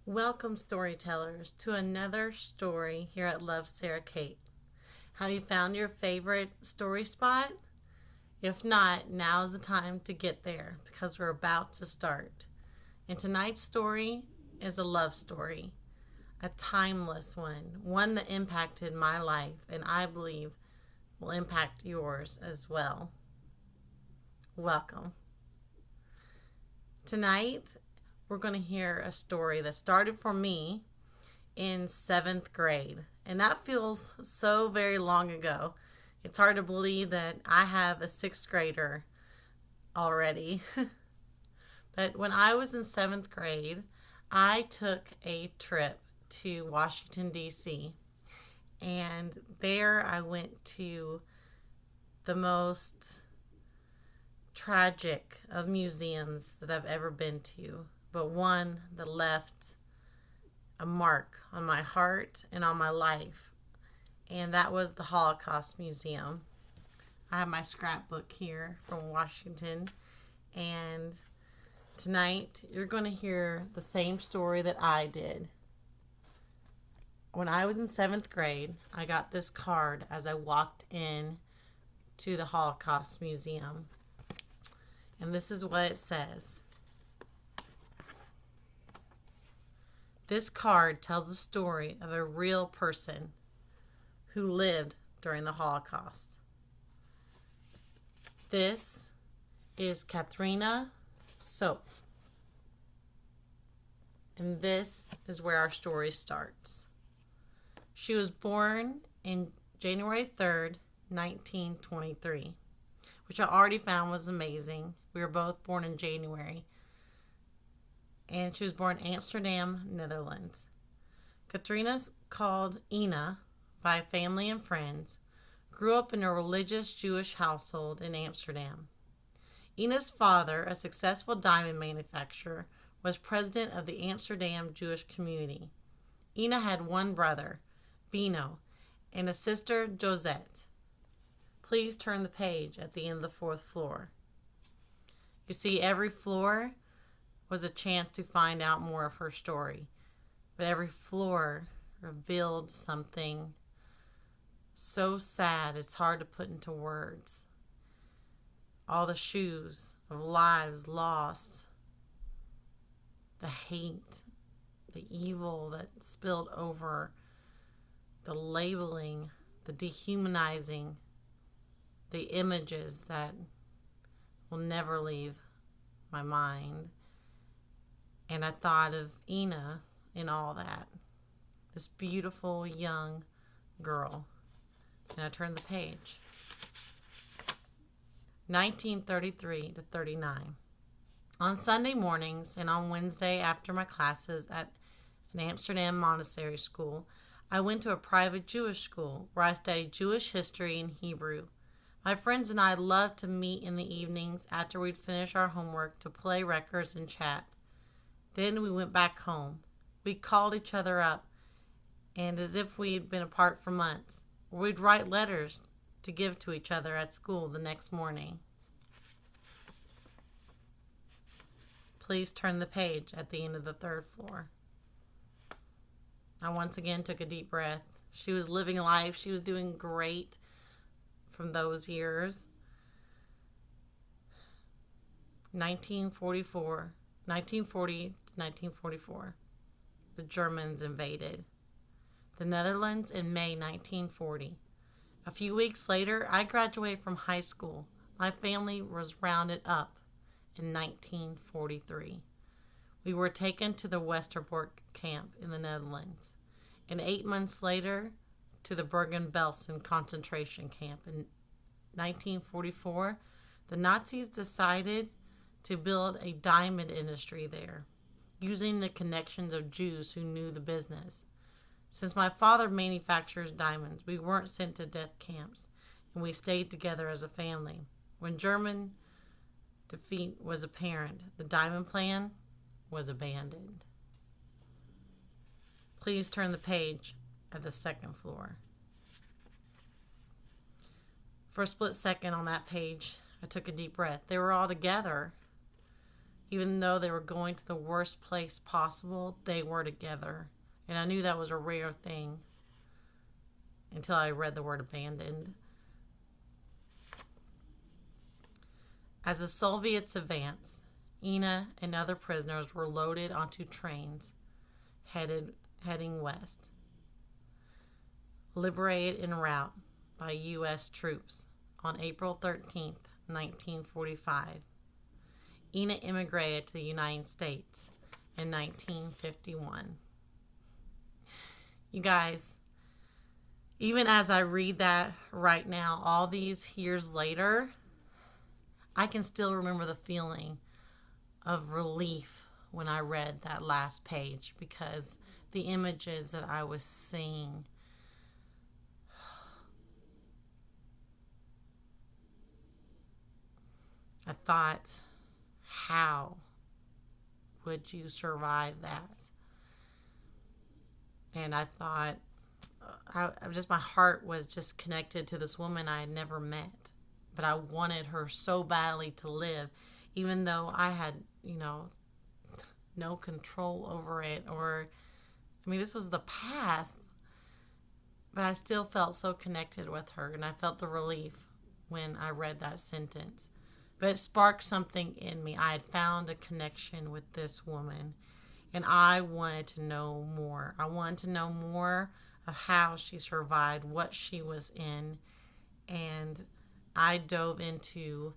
Welcome, storytellers, to another story here at Love Sarah Kate. Have you found your favorite story spot? If not, now is the time to get there because we're about to start. And tonight's story is a love story, a timeless one that impacted my life and I believe will impact yours as well. Welcome. Tonight, we're going to hear a story that started for me in seventh grade. And that feels so very long ago. It's hard to believe that I have a sixth grader already. But when I was in seventh grade, I took a trip to Washington, D.C. And there I went to the most tragic of museums that I've ever been to, but one that left a mark on my heart and on my life, and that was the Holocaust Museum. I have my scrapbook here from Washington, and tonight you're going to hear the same story that I did. When I was in seventh grade, I got this card as I walked in to the Holocaust Museum. And this is what it says. This card tells the story of a real person who lived during the Holocaust. This is Katharina Soap. And this is where our story starts. She was born in January 3rd, 1923, which I already found was amazing. We were both born in January. And she was born in Amsterdam, Netherlands. Katrina's called Ina by family and friends, grew up in a religious Jewish household in Amsterdam. Ina's father, a successful diamond manufacturer, was president of the Amsterdam Jewish community. Ina had one brother, Bino, and a sister, Josette. Please turn the page at the end of the fourth floor. You see, every floor was a chance to find out more of her story, but every floor revealed something so sad it's hard to put into words. All the shoes of lives lost, the hate, the evil that spilled over, the labeling, the dehumanizing, the images that will never leave my mind. And I thought of Ina in all that. This beautiful young girl. And I turned the page. 1933 to 39. On Sunday mornings and on Wednesday after my classes at an Amsterdam monastery school, I went to a private Jewish school where I studied Jewish history and Hebrew. My friends and I loved to meet in the evenings after we'd finish our homework to play records and chat. Then we went back home. We called each other up, and as if we'd been apart for months, we'd write letters to give to each other at school the next morning. Please turn the page at the end of the third floor. I once again took a deep breath. She was living life. She was doing great from those years. 1940 to 1944. The Germans invaded the Netherlands in May 1940. A few weeks later, I graduated from high school. My family was rounded up in 1943. We were taken to the Westerbork camp in the Netherlands, and 8 months later to the Bergen-Belsen concentration camp. In 1944, the Nazis decided to build a diamond industry there, using the connections of Jews who knew the business. Since my father manufactures diamonds, we weren't sent to death camps, and we stayed together as a family. When German defeat was apparent, the diamond plan was abandoned. Please turn the page at the second floor. For a split second on that page, I took a deep breath. They were all together. Even though they were going to the worst place possible, they were together. And I knew that was a rare thing until I read the word abandoned. As the Soviets advanced, Ina and other prisoners were loaded onto trains heading west, liberated en route by U.S. troops on April 13th, 1945. Ina immigrated to the United States in 1951. You guys, even as I read that right now, all these years later, I can still remember the feeling of relief when I read that last page, because the images that I was seeing, I thought, how would you survive that? And I thought, my heart was just connected to this woman I had never met, but I wanted her so badly to live, even though I had, no control over it. This was the past, but I still felt so connected with her, and I felt the relief when I read that sentence. But it sparked something in me. I had found a connection with this woman, and I wanted to know more. I wanted to know more of how she survived, what she was in, and I dove into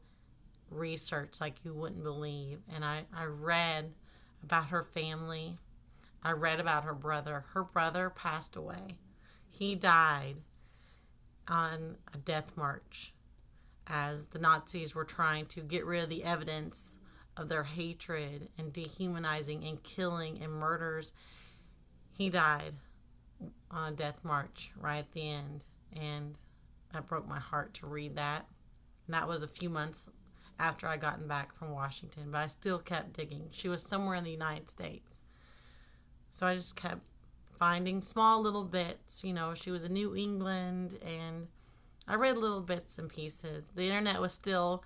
research like you wouldn't believe. And I read about her family. I read about her brother. Her brother passed away. He died on a death march as the Nazis were trying to get rid of the evidence of their hatred and dehumanizing and killing and murders. He died on a death march right at the end, and that broke my heart to read that. And that was a few months after I gotten back from Washington, but I still kept digging. She was somewhere in the United States. So I just kept finding small little bits. She was in New England, and I read little bits and pieces. The internet was still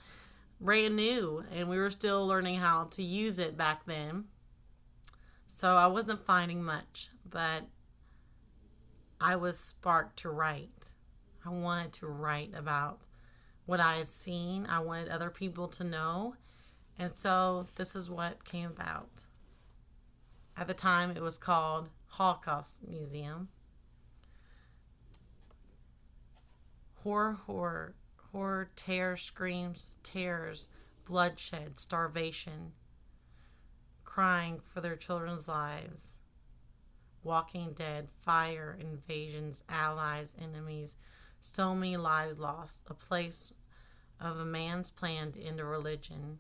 brand new, and we were still learning how to use it back then. So I wasn't finding much, but I was sparked to write. I wanted to write about what I had seen. I wanted other people to know. And so this is what came about. At the time, it was called Holocaust Museum. Horror, terror, screams, tears, bloodshed, starvation, crying for their children's lives, Walking Dead, fire, invasions, allies, enemies, so many lives lost, a place of a man's plan to end a religion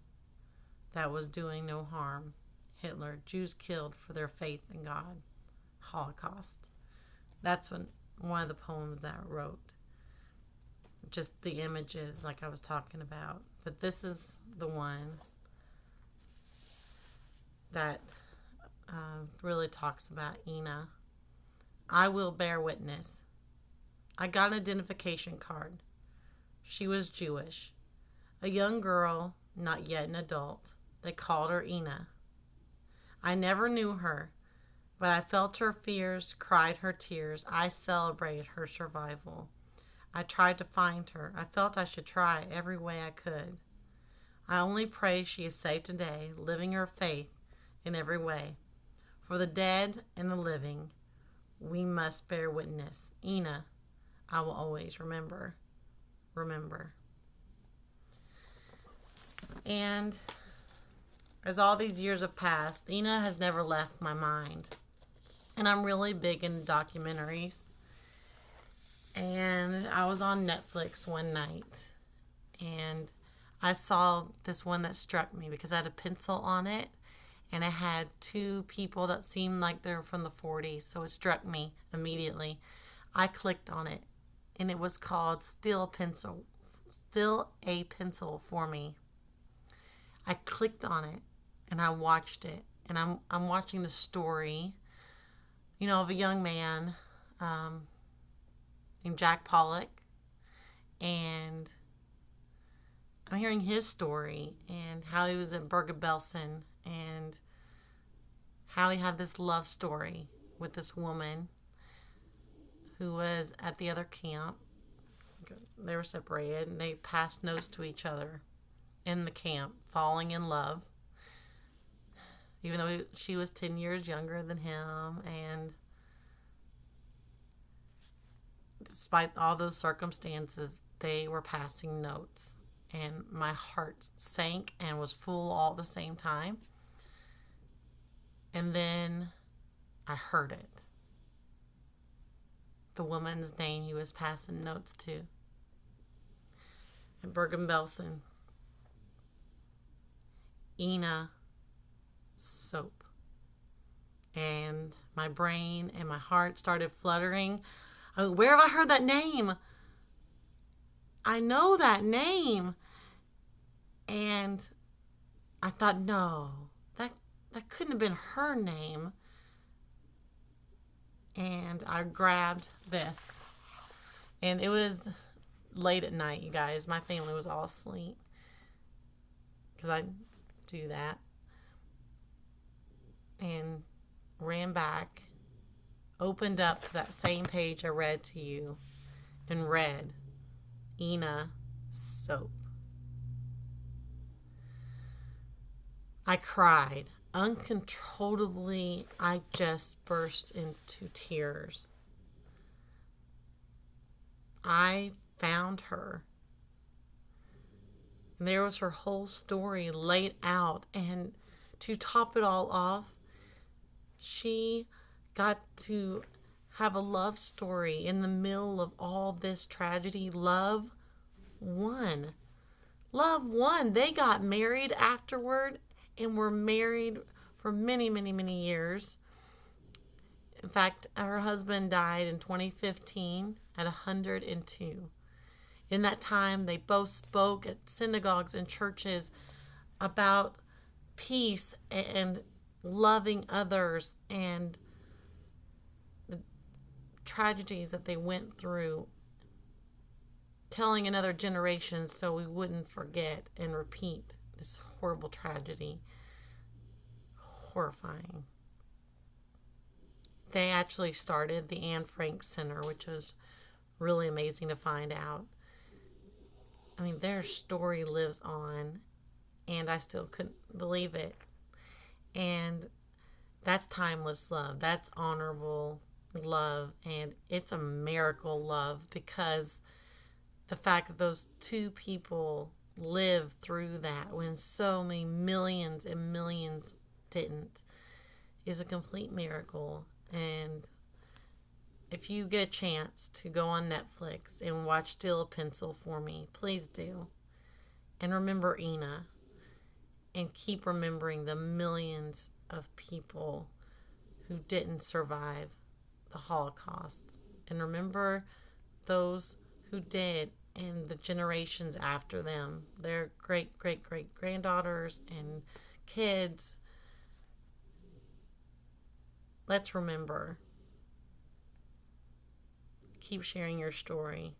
that was doing no harm. Hitler, Jews killed for their faith in God. Holocaust. That's one of the poems that I wrote. Just the images like I was talking about. But this is the one that really talks about Ina. I will bear witness. I got an identification card. She was Jewish. A young girl, not yet an adult. They called her Ina. I never knew her, but I felt her fears, cried her tears. I celebrated her survival. I tried to find her. I felt I should try every way I could. I only pray she is safe today, living her faith in every way. For the dead and the living, we must bear witness. Ina, I will always remember. Remember. And as all these years have passed, Ina has never left my mind. And I'm really big in documentaries. And I was on Netflix one night, and I saw this one that struck me because I had a pencil on it, and it had two people that seemed like they were from the 40s, so it struck me immediately. I clicked on it, and it was called Still a Pencil for Me. I clicked on it, and I watched it, and I'm watching the story, of a young man named Jack Pollock, and I'm hearing his story and how he was at Bergen-Belsen and how he had this love story with this woman who was at the other camp. They were separated and they passed notes to each other in the camp, falling in love, even though she was 10 years younger than him. And despite all those circumstances, they were passing notes. And my heart sank and was full all at the same time. And then I heard it. The woman's name he was passing notes to at Bergen-Belsen. Ina Soap. And my brain and my heart started fluttering. Where have I heard that name? I know that name. And I thought, no, that couldn't have been her name. And I grabbed this. And it was late at night, you guys. My family was all asleep. Because I do that. And ran back, opened up to that same page I read to you, and read Ina Soap. I cried uncontrollably. I just burst into tears. I found her. And there was her whole story laid out. And to top it all off, she got to have a love story in the middle of all this tragedy. Love won. Love won. They got married afterward and were married for many, many, many years. In fact, her husband died in 2015 at 102. In that time, they both spoke at synagogues and churches about peace and loving others and the tragedies that they went through, telling another generation so we wouldn't forget and repeat this horrible tragedy. Horrifying. They actually started the Anne Frank Center, which was really amazing to find out. I mean, their story lives on, and I still couldn't believe it. And that's timeless love. That's honorable love. And it's a miracle love, because the fact that those two people lived through that when so many millions and millions didn't is a complete miracle. And if you get a chance to go on Netflix and watch Steal a Pencil for me, please do. And remember Ina. And keep remembering the millions of people who didn't survive the Holocaust. And remember those who did and the generations after them, their great-great-great-granddaughters and kids. Let's remember. Keep sharing your story.